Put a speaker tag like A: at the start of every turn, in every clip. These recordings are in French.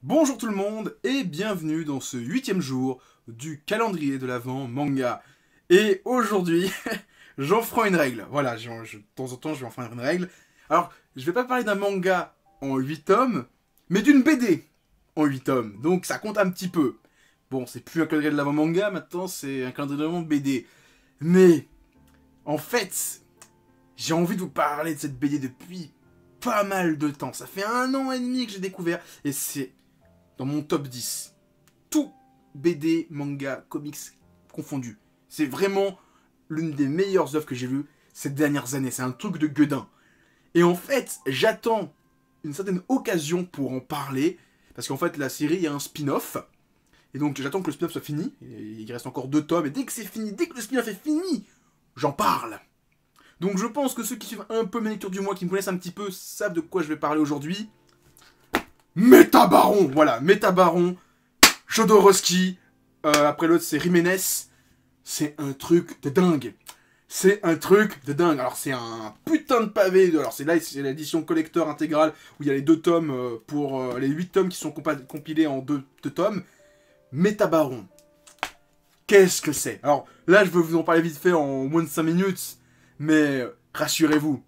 A: Bonjour tout le monde et bienvenue dans ce 8e jour du calendrier de l'Avent manga. Et aujourd'hui, j'enfreins une règle. Voilà, de temps en temps, je vais enfreindre une règle. Alors, je vais pas parler d'un manga en 8 tomes, mais d'une BD en 8 tomes. Donc ça compte un petit peu. Bon, c'est plus un calendrier de l'Avent manga, maintenant c'est un calendrier de l'Avent BD. Mais, en fait, j'ai envie de vous parler de cette BD depuis pas mal de temps. Ça fait 1 an et demi que j'ai découvert et c'est dans mon top 10. Tout BD, manga, comics confondus. C'est vraiment l'une des meilleures œuvres que j'ai lues ces dernières années. C'est un truc de gueudin. Et en fait, j'attends une certaine occasion pour en parler. Parce qu'en fait, la série, il y a un spin-off. Et donc, j'attends que le spin-off soit fini. Et il reste encore 2 tomes. Et dès que c'est fini, dès que le spin-off est fini, j'en parle. Donc, je pense que ceux qui suivent un peu mes lectures du mois, qui me connaissent un petit peu, savent de quoi je vais parler aujourd'hui. Métabaron, voilà, Métabaron, Jodorowsky, après l'autre c'est Jiménez, c'est un truc de dingue. C'est un truc de dingue. Alors c'est un putain de pavé, alors c'est l'édition collector intégrale où il y a les 2 tomes pour les 8 tomes qui sont compilés en 2 tomes. Métabaron, qu'est-ce que c'est? Alors là je veux vous en parler vite fait en moins de 5 minutes, mais rassurez-vous,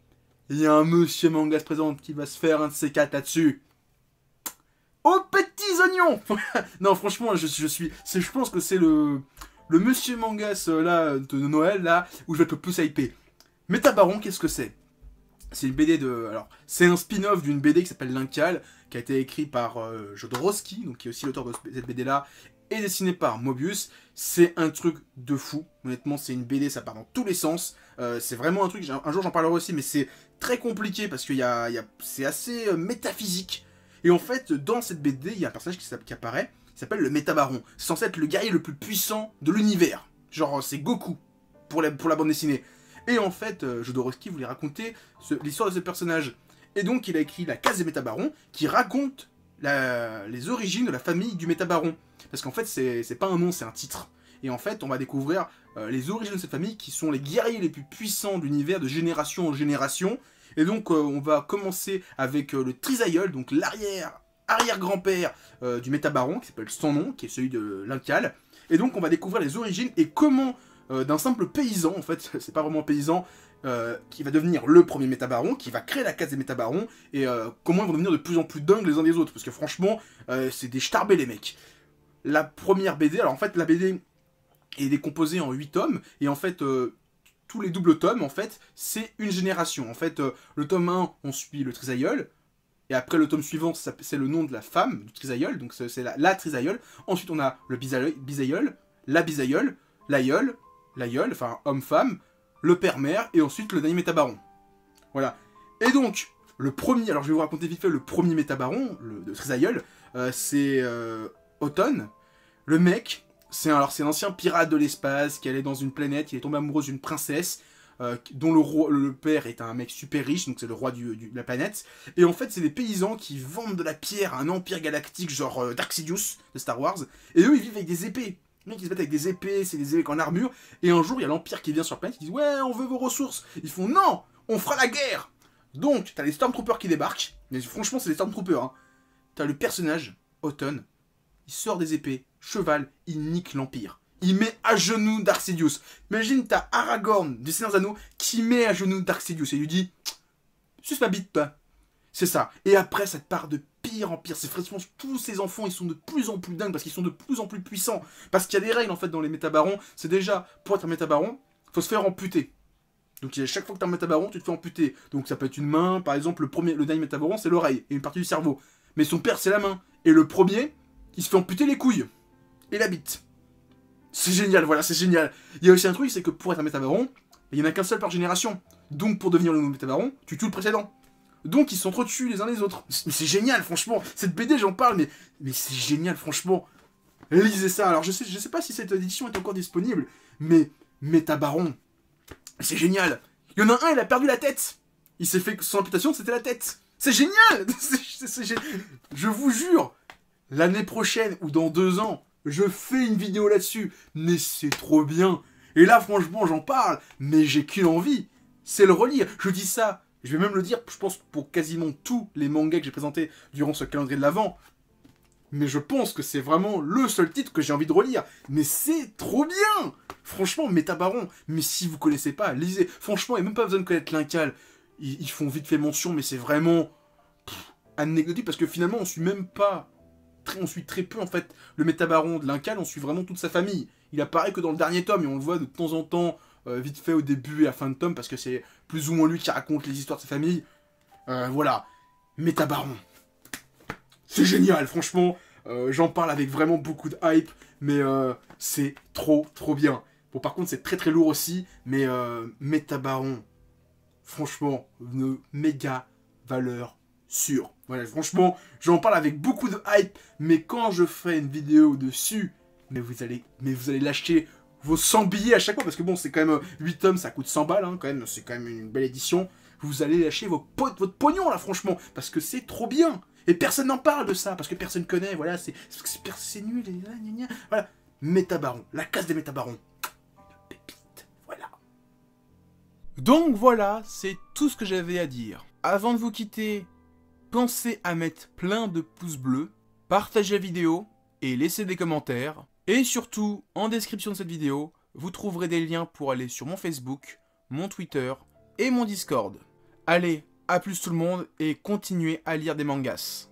A: il y a un monsieur manga se présente qui va se faire un de ces 4 là-dessus. Aux petits oignons. Non, franchement, je pense que c'est le monsieur mangas là, de Noël, là, où je vais être le plus hypé. Métabaron, qu'est-ce que c'est? C'est une BD de... Alors, c'est un spin-off d'une BD qui s'appelle L'Incal, qui a été écrit par Jodorowsky, donc qui est aussi l'auteur de cette BD-là, et dessiné par Mobius. C'est un truc de fou. Honnêtement, c'est une BD, ça part dans tous les sens. C'est vraiment un truc, un jour j'en parlerai aussi, mais c'est très compliqué, parce que c'est assez métaphysique. Et en fait, dans cette BD, il y a un personnage qui apparaît, qui s'appelle le Métabaron. C'est censé être le guerrier le plus puissant de l'univers. Genre, c'est Goku, pour la bande dessinée. Et en fait, Jodorowsky voulait raconter l'histoire de ce personnage. Et donc, il a écrit La Case des Métabarons, qui raconte les origines de la famille du Métabaron. Parce qu'en fait, c'est pas un nom, c'est un titre. Et en fait, on va découvrir les origines de cette famille, qui sont les guerriers les plus puissants de l'univers, de génération en génération. Et donc, on va commencer avec le trisaïeul, donc arrière-grand-père du Métabaron, qui s'appelle son nom, qui est celui de l'Incal. Et donc, on va découvrir les origines et comment, d'un simple paysan, en fait, c'est pas vraiment paysan, qui va devenir le premier Métabaron, qui va créer la case des Métabarons, et comment ils vont devenir de plus en plus dingues les uns des autres, parce que franchement, c'est des starbés les mecs. La première BD, alors en fait, la BD est décomposée en 8 tomes, et en fait, tous les doubles tomes, en fait, c'est une génération. En fait, le tome 1, on suit le trisaïeul, et après le tome suivant, c'est le nom de la femme du trisaïeul, donc c'est la trisaïeul. Ensuite, on a le bisaïeul, la bisaïeul, l'aïeul, enfin homme-femme, le père-mère, et ensuite le dernier Métabaron. Voilà. Et donc, le premier, alors je vais vous raconter vite fait le premier Métabaron, le trisaïeul, c'est Automne. Le mec, c'est un ancien pirate de l'espace qui allait dans une planète, il est tombé amoureux d'une princesse, dont le père est un mec super riche, donc c'est le roi de la planète. Et en fait, c'est des paysans qui vendent de la pierre à un empire galactique, genre Dark Sidious de Star Wars, et eux, ils vivent avec des épées. Les mecs, ils se battent avec des épées, c'est des épées en armure, et un jour, il y a l'empire qui vient sur la planète, qui dit « Ouais, on veut vos ressources !» Ils font « Non, on fera la guerre !» Donc, t'as les Stormtroopers qui débarquent, mais franchement, c'est des Stormtroopers, hein. T'as le personnage, Autumn, il sort des épées, cheval, il nique l'Empire. Il met à genoux Dark Sidious. Imagine, t'as Aragorn du Seigneur des Anneaux qui met à genoux Dark Sidious et lui dit « Suce ma bite, toi !» C'est ça. Et après, ça part de pire en pire. C'est franchement, tous ces enfants, ils sont de plus en plus dingues parce qu'ils sont de plus en plus puissants. Parce qu'il y a des règles, en fait, dans les métabarons. C'est déjà, pour être un métabaron, faut se faire amputer. Donc chaque fois que t'es un métabaron, tu te fais amputer. Donc ça peut être une main, par exemple, le dernier métabaron, c'est l'oreille et une partie du cerveau. Mais son père, c'est la main. Et le premier, il se fait amputer les couilles. Et la bite. C'est génial, voilà, c'est génial. Il y a aussi un truc, c'est que pour être un métabaron, il n'y en a qu'un seul par génération. Donc pour devenir le nouveau métabaron, tu tues le précédent. Donc ils s'entretuent les uns les autres. Mais c'est génial, franchement. Cette BD, j'en parle, mais c'est génial, franchement. Lisez ça. Alors je sais pas si cette édition est encore disponible, mais Métabaron, c'est génial. Il y en a un, il a perdu la tête. Il s'est fait son amputation, c'était la tête. C'est génial. Je vous jure, l'année prochaine ou dans 2 ans, je fais une vidéo là-dessus. Mais c'est trop bien. Et là, franchement, j'en parle, mais j'ai qu'une envie, c'est le relire. Je dis ça, je vais même le dire, je pense, pour quasiment tous les mangas que j'ai présentés durant ce calendrier de l'Avent. mais je pense que c'est vraiment le seul titre que j'ai envie de relire. Mais c'est trop bien! Franchement, Métabaron, mais si vous connaissez pas, lisez. Franchement, il n'y a même pas besoin de connaître l'Incal. Ils font vite fait mention, mais c'est vraiment anecdotique, parce que finalement, on suit même pas... on suit très peu, en fait, le Métabaron de l'Incal, on suit vraiment toute sa famille. Il apparaît que dans le dernier tome, et on le voit de temps en temps, vite fait au début et à la fin de tome, parce que c'est plus ou moins lui qui raconte les histoires de sa famille. Voilà. Métabaron. C'est génial, franchement. J'en parle avec vraiment beaucoup de hype, mais c'est trop bien. Bon, par contre, c'est très lourd aussi, mais Métabaron, franchement, une méga valeur sûre. Voilà, franchement, j'en parle avec beaucoup de hype, mais quand je ferai une vidéo dessus, mais vous allez lâcher vos 100 billets à chaque fois, parce que bon, c'est quand même 8 tomes, ça coûte 100 balles, hein, quand même, c'est quand même une belle édition. Vous allez lâcher votre pognon, là, franchement, parce que c'est trop bien. Et personne n'en parle de ça, parce que personne connaît, voilà, c'est nul, et voilà. Métabaron, la case des Métabarons. Pépite, voilà. Donc voilà, c'est tout ce que j'avais à dire. Avant de vous quitter, pensez à mettre plein de pouces bleus, partagez la vidéo et laissez des commentaires. Et surtout, en description de cette vidéo, vous trouverez des liens pour aller sur mon Facebook, mon Twitter et mon Discord. Allez, à plus tout le monde et continuez à lire des mangas.